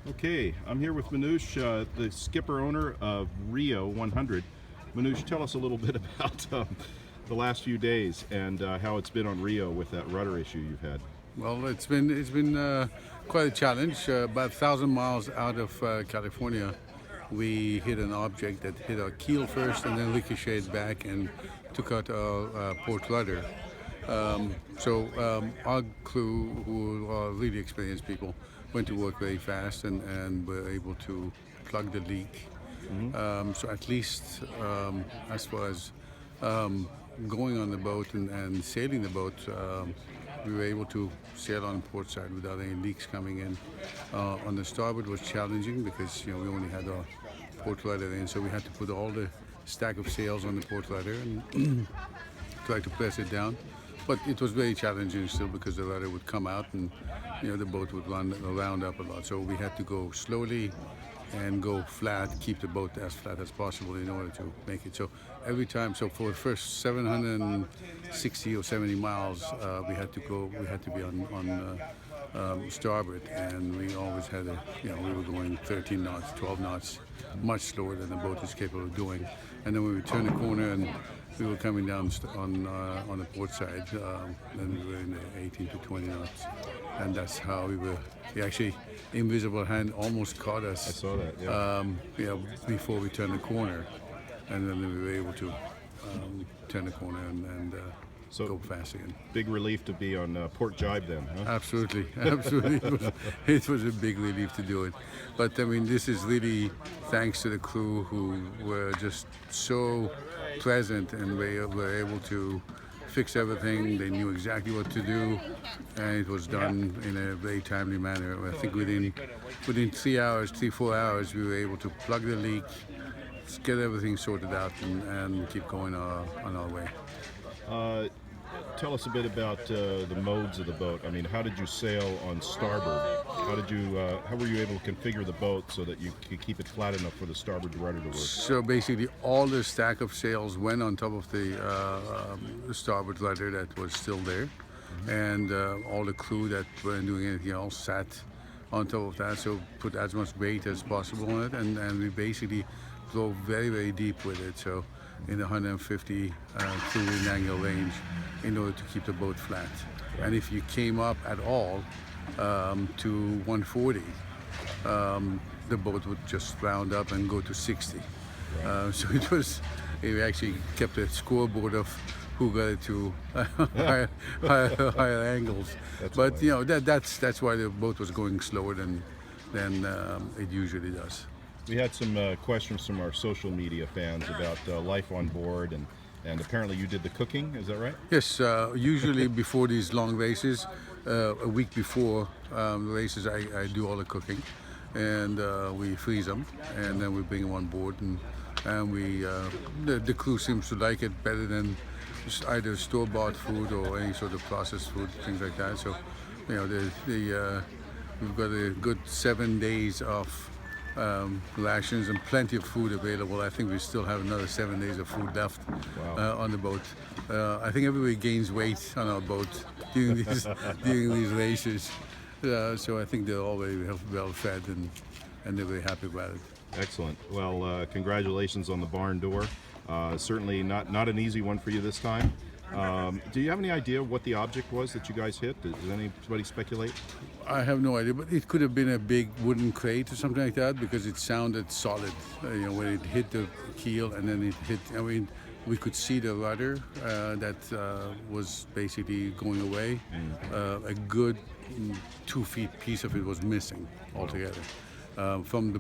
Okay, I'm here with Manouch, the skipper-owner of Rio 100. Manouch, tell us a little bit about the last few days and how it's been on Rio with that rudder issue you've had. Well, it's been quite a challenge. About 1,000 miles out of California, we hit an object that hit our keel first and then ricocheted back and took out our port rudder. Our crew, who are really experienced people, went to work very fast and were able to plug the leak. So at least as far as going on the boat and sailing the boat, we were able to sail on the port side without any leaks coming in. On the starboard was challenging because we only had our port rudder in, so we had to put all the stack of sails on the port rudder and try to press it down. But it was very challenging still because the rudder would come out and the boat would run around up a lot. So we had to go slowly and go flat, keep the boat as flat as possible in order to make it. So every time, so for the first 760 or 70 miles, we had to be on starboard, and we always had we were going 13 knots, 12 knots, much slower than the boat is capable of doing. And then when we turned the corner and we were coming down on the port side, then we were in the 18 to 20 knots, and that's how we were. Actually, invisible hand almost caught us. I saw that. Yeah. Before we turned the corner, and then we were able to turn the corner and go fast again. Big relief to be on port jibe then, huh? Absolutely. It was a big relief to do it. But I mean, this is really thanks to the crew who were just so present and were able to fix everything. They knew exactly what to do, and it was done in a very timely manner. I think within 3-4 hours, we were able to plug the leak, get everything sorted out, and keep going on our way. Tell us a bit about the modes of the boat. I mean, how did you sail on starboard? How were you able to configure the boat so that you could keep it flat enough for the starboard rudder to work? So basically, all the stack of sails went on top of the starboard rudder that was still there, and all the crew that weren't doing anything else sat on top of that. So put as much weight as possible on it, and we basically drove very, very deep with it. So in the 150 cruising angle range, in order to keep the boat flat. And if you came up at all to 140, the boat would just round up and go to 60. So it actually kept a scoreboard of who got it to higher angles. That's why the boat was going slower than it usually does. We had some questions from our social media fans about life on board, and apparently you did the cooking, is that right? Yes, usually before these long races, a week before the races, I do all the cooking, and we freeze them, and then we bring them on board, and the crew seems to like it better than either store-bought food or any sort of processed food, things like that. So, we've got a good 7 days of rations and plenty of food available. I think we still have another 7 days of food left. Wow. On the boat. I think everybody gains weight on our boat during these races. So I think they're all very well fed and they're very happy about it. Excellent. Well, congratulations on the barn door. Certainly not an easy one for you this time. Do you have any idea what the object was that you guys hit? Does anybody speculate? I have no idea, but it could have been a big wooden crate or something like that because it sounded solid. When it hit the keel and then it hit. I mean, we could see the rudder that was basically going away. A good 2 feet piece of it was missing altogether. From the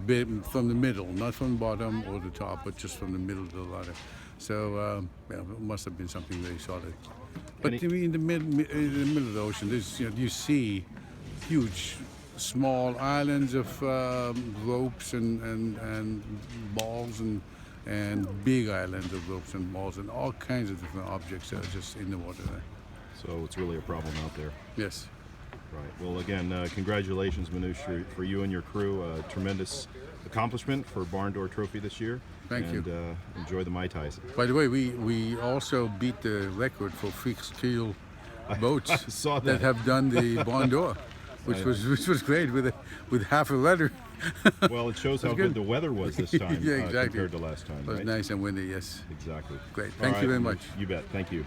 middle, not from the bottom or the top, but just from the middle of the rudder. So it must have been something very solid. But in the middle of the ocean, there's you see huge, small islands of ropes and balls and big islands of ropes and balls and all kinds of different objects that are just in the water there. So it's really a problem out there. Yes. Right. Well, again, congratulations, Manouch, for you and your crew. Tremendous accomplishment for Barn Door Trophy this year. Thank you. And enjoy the Mai Tais. By the way, we also beat the record for fixed keel boats saw that. have done the Barn Door. which was great with half a rudder. Well, it shows how good. good the weather was this time Yeah, exactly. compared to last time, It was right? nice and windy. Yes. Exactly. Great. All Thank you right, very much. You bet. Thank you.